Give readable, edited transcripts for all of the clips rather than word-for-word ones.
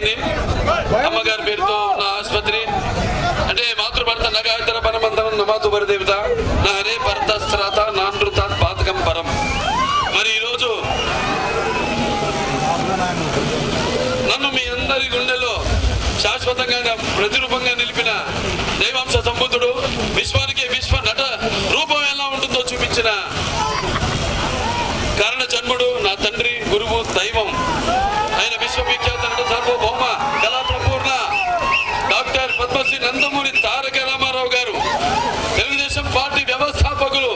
జరిగింది. అమ్మగారి పేరుతో ఉన్న ఆసుపత్రి అంటే మాతృభర్త నగాయతర పరమంతరం నమాతు పరిదేవత నా హరే భర్తస్త్రాత నానృతాత్ పాతకం పరం. మరి ఈరోజు నన్ను మీ అందరి గుండెల్లో శాశ్వతంగా ప్రతిరూపంగా నిలిపిన దైవాంశ సంబుద్ధుడు, విశ్వానికి విశ్వ నట రూపం ఎలా ఉంటుందో చూపించిన కారణ జన్ముడు, నా తండ్రి, గురువు, దైవం ఆయన విశ్వవిఖ్యాత నట సార్వభౌమ కళా ప్రపూర్ణ డాక్టర్ పద్మశ్రీ నందమూరి తారక రామారావు గారు, తెలుగుదేశం పార్టీ వ్యవస్థాపకులు.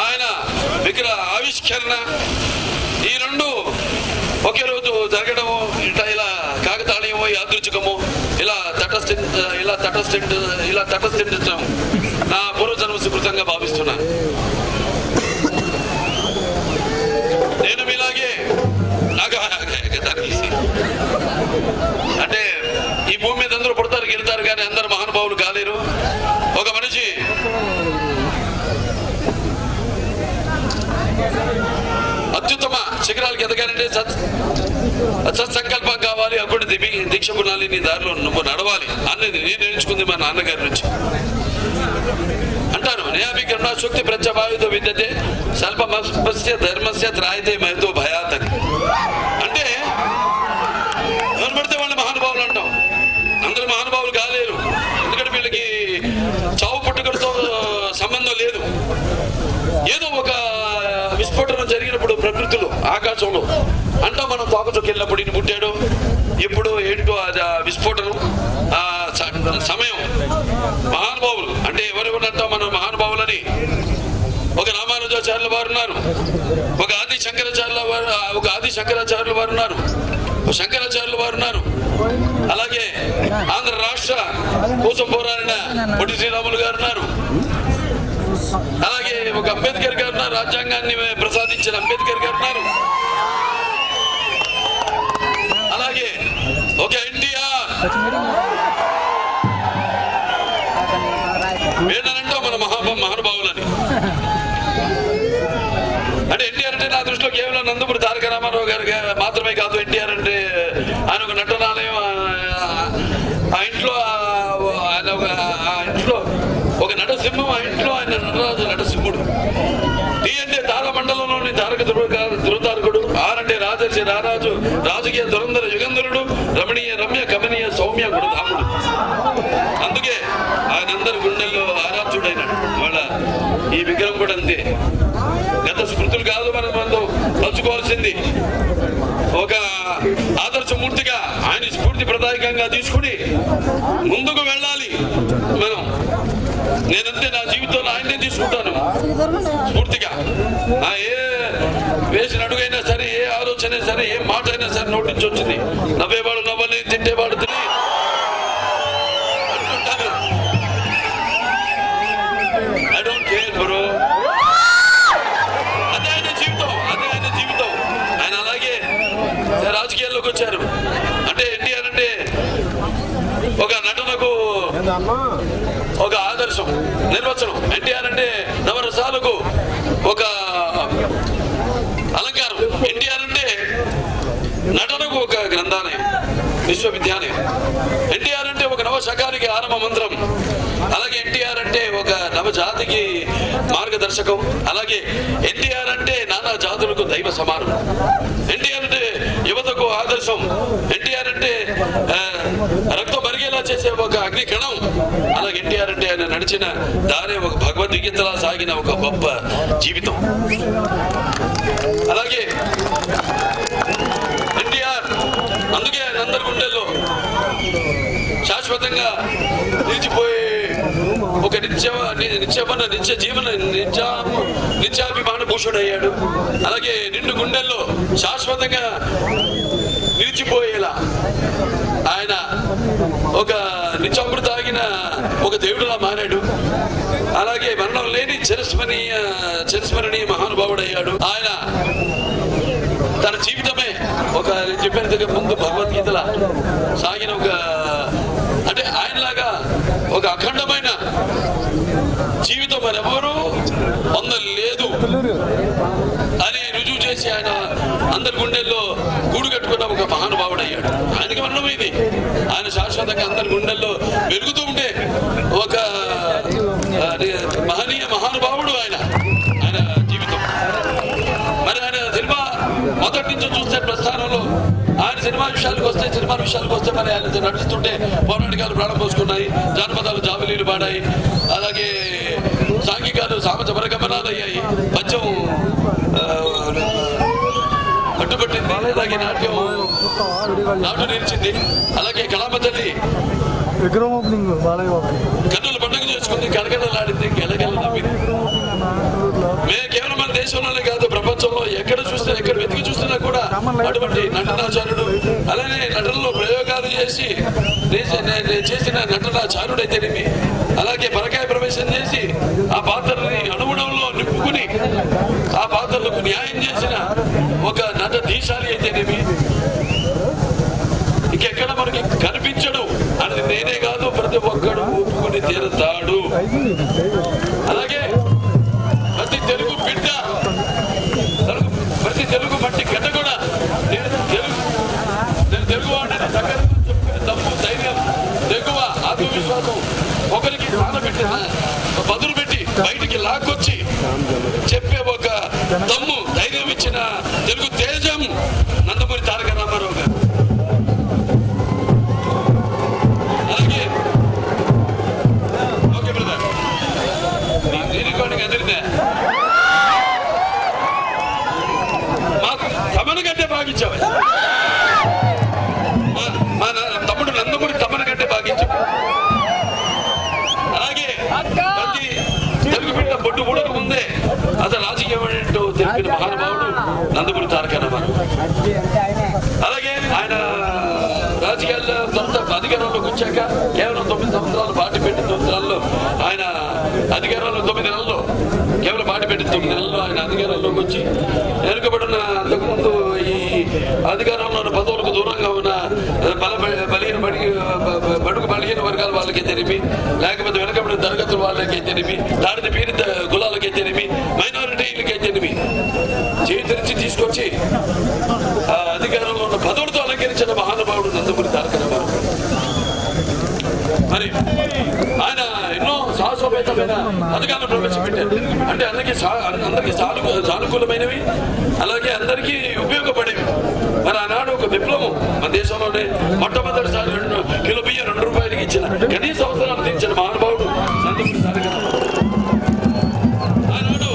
ఆయన విగ్రహ ఆవిష్కరణ ఈ రెండు ఒకే రోజు జరగడము ఇలా కాకతాళీయమో యాదృచ్ఛికమో ఇలా తటస్థించడం నా పూర్వజన్మ సుకృతంగా భావిస్తున్నాను. నేను మీలాగే అంటే ఈ భూమి మీద అందరూ పుడతారు గెలుతారు కానీ అందరు మహానుభావులు కాలేరు. ఒక మనిషి అత్యుత్తమ శిఖరాలకు ఎదగాలంటే సత్సంకల్పం కావాలి, అప్పుడు దీక్ష గుణాలి, నీ దారిలో నువ్వు నడవాలి అనేది నేను నేర్చుకుంది మా నాన్నగారి నుంచి. అంటారు నేయాభికరణ శక్తి ప్రత్యభావితో విద్యతే స్వల్పమస్య ధర్మస్య త్రాయితే మహితో భయాత్ అని. అంటే ఎవరు పడితే వాళ్ళు మహానుభావులు అంటాం. అందరూ మహానుభావులు కాలేరు, ఎందుకంటే వీళ్ళకి చావు పుట్టుకలతో సంబంధం లేదు. ఏదో ఒక విస్ఫోటనం జరిగినప్పుడు ప్రకృతిలో ఆకాశంలో అంటాం మనం, తోకచొక్కి వెళ్ళినప్పుడు ఈయన పుట్టాడు, ఇప్పుడు ఏంటో అది విస్ఫోటనం సమయం. మహానుభావులు అంటే ఎవరెవరంటాం మనం మహానుభావులని? ఒక రామానుజాచార్యుల వారు ఉన్నారు, ఒక ఆది శంకరాచార్యుల వారు ఉన్నారు, శంకరాచార్యుల వారు ఉన్నారు. అలాగే ఆంధ్ర రాష్ట్ర కోసం పోరాడిన పొట్టి శ్రీరాములు గారు ఉన్నారు. అలాగే ఒక అంబేద్కర్ గారు ఉన్నారు, రాజ్యాంగాన్ని ప్రసాదించిన అంబేద్కర్ గారు ఉన్నారు. అలాగే ఒక ఎన్టీఆర్ ఏంటంటే మన మహానుభావులని. అంటే ఎన్టీఆర్ అంటే నా దృష్టిలో కేవలం నందమూరి తారక రామారావు గారు మాత్రమే కాదు. ఎన్టీఆర్ అంటే ఆయన ఒక నటనాలయం, ఆ ఇంట్లో ఒక నటసింహం, ఆ ఇంట్లో ఆయన నటరాజు నటసింహుడు. టీ అంటే తారమండలంలోని తారక ధృతారకుడు, ఆర్ అంటే రాజర్షి రారాజు, రాజకీయ దురంధర యుగంధరుడు, రమణీయ రమ్య కమనీయ సౌమ్య గుణధాముడు. అందుకే ఆయన అందరి గుండెల్లో ఆరాధ్యుడైనాడు. వాళ్ళ ఈ విగ్రహం కూడా అంతే. గత స్మృతులు కాదు మనం పంచుకోవాల్సింది. ఒక ఆదర్శమూర్తిగా ఆయన స్ఫూర్తి ప్రదాయకంగా తీసుకుని ముందుకు వెళ్ళాలి మనం. నేనంతే నా జీవితంలో ఆయనే తీసుకుంటాను స్ఫూర్తిగా. ఏ వేసిన అడుగైనా సరే, ఏ ఆలోచన సరే, ఏ మాట అయినా సరే నోటి నుంచి వచ్చింది. నవ్వేవాడు నవ్వని, తిట్టేవాడు తిని అంటుంటాను. I don't care bro. అదే ఆయన జీవితం. ఆయన అలాగే రాజకీయాల్లోకి వచ్చారు. అంటే ఎన్టీఆర్ అంటే ఒక నటనకు ఒక ఆదర్శం, నిర్వచనం. ఎన్టీఆర్ అంటే నవరసాలకు ఒక అలంకారం. ఎన్టీఆర్ అంటే నటనకు ఒక గ్రంథాలయం, విశ్వవిద్యాలయం. ఎన్టీఆర్ అంటే ఒక నవశకానికి ఆరంభ మంత్రం. అలాగే ఎన్టీఆర్ అంటే ఒక నవజాతికి మార్గదర్శకం. అలాగే ఎన్టీఆర్ అంటే నానా జాతులకు దైవ సమానం. ఎన్టీఆర్ అంటే యువతకు ఆదర్శం. ఎన్టీఆర్ అంటే రక్తం మరిగేలా చేసే ఒక అగ్ని కణం. అలాగే ఎన్టీఆర్ అంటే ఆయన నడిచిన దారే ఒక భగవద్గీతలా సాగిన ఒక గొప్ప జీవితం. అలాగే ఎన్టీఆర్ అందుకే ఆయన అందరి గుండెల్లో శాశ్వతంగా నిలిచిపోయే ఒక నిత్యాభిమాన భూషుడయ్యాడు. అలాగే నిండు గుండెల్లో శాశ్వతంగా నిలిచిపోయేలా ఆయన ఒక నిత్యామృతాగిన ఒక దేవుడులా మారాడు. అలాగే మరణం లేని చిరస్మరణీయ మహానుభావుడయ్యాడు. ఆయన తన జీవితమే ఒక చెప్పిన ముందు భగవద్గీతలా సాగిన ఒక అంటే ఆయనలాగా ఒక అఖండమైన జీవితం మరెవరూ పొందలేదు అని రుజువు చేసి చేసి ఆయన అందరి గుండెల్లో గూడు కట్టుకున్న ఒక మహానుభావుడు అయ్యాడు. ఆయనకి మరణం ఇది. ఆయన శాశ్వతంగా అందరి గుండెల్లో వెలుగుతూ ఉండే ఒక మహనీయ మహానుభావుడు ఆయన జీవితం. మరి ఆయన సినిమా మొదటి నుంచి చూస్తే ప్రస్థానంలో ఆయన సినిమా విషయాలకు వస్తే మరి ఆయన నడుస్తుంటే పౌరాణికాలు ప్రాణం పోసుకున్నాయి, జానపదాలు జాబిలీలు పాడాయి, అలాగే సాంఘికాలు సామజ పరగమనాలు అయ్యాయి, పద్యం పట్టుబట్టింది, అలాగే నాటు నిలిచింది, అలాగే కళామ తల్లి కన్నుల పండుగ చేసుకుంది, కలకలలాడింది, గెలగెల నవ్వింది. కేవలం మన దేశంలోనే కాదు, ప్రపంచంలో ఎక్కడ వెతికి చూసినా కూడా అటువంటి నటనాచారుడు, అలానే నటనలో ప్రయోగాలు చేసి చేసిన నటనాచారుడైతేనేమి, అలాగే పరకాయ ప్రవేశం చేసి ఆ పాత్రని అనుగుణంలో నింపుకుని ఆ పాత్రలకు న్యాయం చేసిన ఒక నట దీశాలి అయితేనేమి, ఇంకెక్కడ మనకి కనిపించడు అని నేనే కాదు, ప్రతి ఒక్కడు ఒప్పుకుని తీరుతాడు. అలాగే ప్రతి తెలుగు బిడ్డ, ప్రతి తెలుగు మట్టి గడ్డ కూడా నేను తెలుగు వాడిని దగ్గర చెప్పుకునే దమ్ము, ధైర్యం, తెగువ, ఆత్మవిశ్వాసం, ఒకరికి ప్రాణపెట్టిన బదులు పెట్టి బయటికి లాక్కొచ్చి చెప్పే ఒక దమ్ము, ధైర్యం ఇచ్చిన తెలుగు తేజం నందమూరి తారక రామారావు గారు. అలాగే ఓకే బ్రదర్, రికార్డింగ్ అదిరితే మాకు తమను కంటే బాగించావు, మా తమ్ముడు నందమూరి తమను కంటే బాగించావు. అలాగే ప్రతి తెలుగు బిడ్డ బొడ్డు బుడకు ముందే అసలు రాజకీయం ఏంటో తెలిపిన మహానుభావుడు నందమూరి తారక రామారావు. అలాగే ఆయన రాజకీయాల్లో అధికారంలోకి వచ్చాక కేవలం 9 సంవత్సరాలు పార్టీ పెట్టిన 9 నెలల్లో ఆయన అధికారంలో 9 నెలల్లో కేవలం పార్టీ పెట్టిన 9 నెలల్లో ఆయన అధికారంలోకి వచ్చి వెనుకబడిన అంతకుముందు ఈ అధికారంలో ఉన్న పదవులకు దూరంగా ఉన్న బడుగు బలహీన వర్గాల వాళ్ళకి తెలిపి, లేకపోతే వెనుకబడిన తరగతుల వాళ్ళకి తెలిపి, దాడిని పీడిత కులాలకి తెలిపి, మైనారిటీలకి తెలిపి చేతిరించి తీసుకొచ్చి ఆ అధికారంలో ఉన్న పదవులతో అలంకరించిన మహానుభావుడు నందమూరి తారక రామారావు. మరి ఆయన ఎన్నో సాహసోపేతమైన పథకాలను ప్రవేశపెట్టారు. అంటే అందరికీ సానుకూలమైనవి, అలాగే అందరికీ ఉపయోగపడేవి. మరి ఆనాడు ఒక విప్లవం మన దేశంలోనే మొట్టమొదటిసారి కిలో బియ్యం 2 రూపాయలకి ఇచ్చిన, కనీస అవసరాలు తీర్చిన మహానుభావుడు నందమూరి తారక రామారావు. ఆనాడు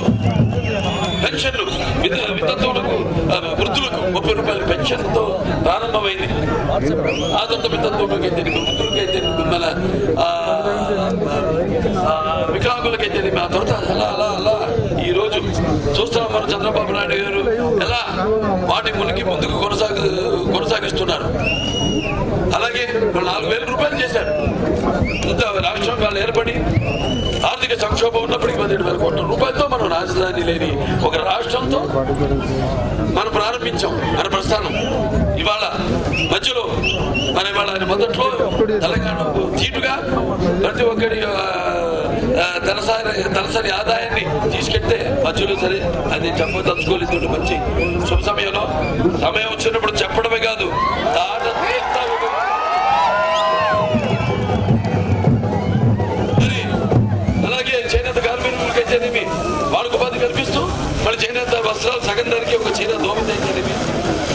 పెన్షన్లు వితంతువులకు, వృద్ధులకు 30 రూపాయల పెన్షన్తో ప్రారంభమైంది. ఆదర్శ వితంతువులకైతే, వృద్ధులకైతే, మన వికలాంగులకైతే, ఆ తర్వాత అలా ఈ రోజు చూస్తున్నాం మనం చంద్రబాబు నాయుడు గారు ఎలా వాటి ముందుకు కొనసాగిస్తున్నారు. అలాగే 4,000 రూపాయలు చేశారు. ఇంత రాష్ట్రం వాళ్ళు ఏర్పడి ఆర్థిక సంక్షోభం ఉన్నప్పటికీ 17,000 కోట్ల రూపాయలతో మనం రాజధాని లేని ఒక రాష్ట్రంతో మనం ప్రారంభించాం మన ప్రస్థానం. ఇవాళ మధ్యలో మన ఇవాళ మొదట్లో తెలంగాణకు తీటుగా ప్రతి ఒక్కరి తలసరి ఆదాయాన్ని తీసుకెళ్తే మధ్యలో సరే అది చెప్పదలుచుకోలేదు. మంచి శుభ సమయంలో సమయం వచ్చినప్పుడు చెప్పడమే కాదు, అలాగే చేనేత కార్మికులకైతేనేమి వాళ్ళకు ఉపాధి కల్పిస్తూ మళ్ళీ చేనేత వస్త్రాలు సగం ధరకి ఒక చీర దోమత అయితేనేమి,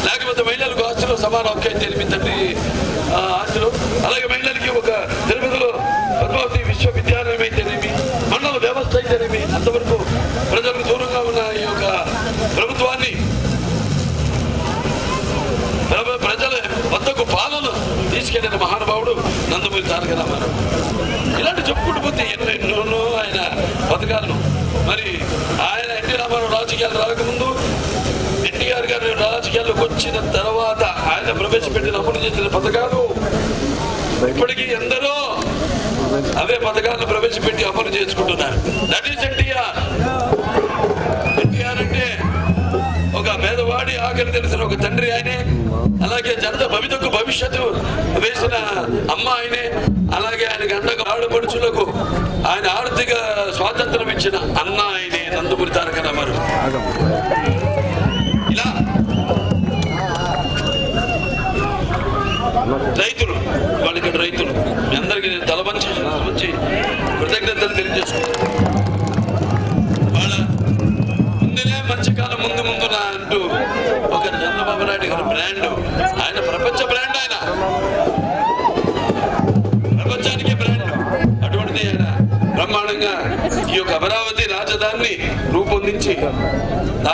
లేకపోతే మహిళలకు ఆస్తిలో సమాన హక్కు అయితేనేమి, తండ్రి ఆస్తిలో, అలాగే మహిళలకి ఒక తిరుపతిలో పద్మావతి విశ్వవిద్యాలయం అయితేనేమి, మండల వ్యవస్థ అయితేనేమి, అంతవరకు ప్రజలకు దూరంగా ఉన్న ఈ యొక్క ప్రభుత్వాన్ని ప్రజల వద్దకు పాలన తీసుకెళ్లిన మహానుభావుడు నందమూరి తారక రామారావు. ఇలాంటి చెప్పుకుంటూ పోతే ఎన్నెన్నో ఆయన పథకాలను. మరి ఆయన ఎన్టీ రామారావు రాజకీయాలు రాకముందు, ఎన్టీఆర్ గారు రాజకీయాల్లోకి వచ్చిన తర్వాత ఆయన ప్రవేశపెట్టిన అమలు చేసిన పథకాలు ఇప్పటికీ ఎందరో అవే పథకాలను ప్రవేశపెట్టి అమలు చేసుకుంటున్నారు. That is NTR. ఎన్టీఆర్ అంటే ఒక పేదవాడి ఆకలి తెలిసిన ఒక తండ్రి ఆయనే, అలాగే జనత భవితకు భవిష్యత్తు వేసిన అమ్మ ఆయనే, అలాగే ఆయనకి అండగా ఆడపడుచులకు ఆయన ఆర్థిక స్వాతంత్రం ఇచ్చిన అన్న ఆయనే నందమూరి తారక రామారావు. ఇలా నేను తల వంచి కృతజ్ఞతలు తెలియజేసుకుంటాను. వాళ్ళ ముందునే మంచి కాలం ముందు ముందునా అంటూ ఒక చంద్రబాబు నాయుడు గారి బ్రాండ్, ఆయన ప్రపంచ బ్రాండ్, ఆయన ప్రపంచానికి బ్రాండ్. అటువంటిది ఆయన బ్రహ్మాండంగా ఈ యొక్క అమరావతి రాజధానిని రూపొందించి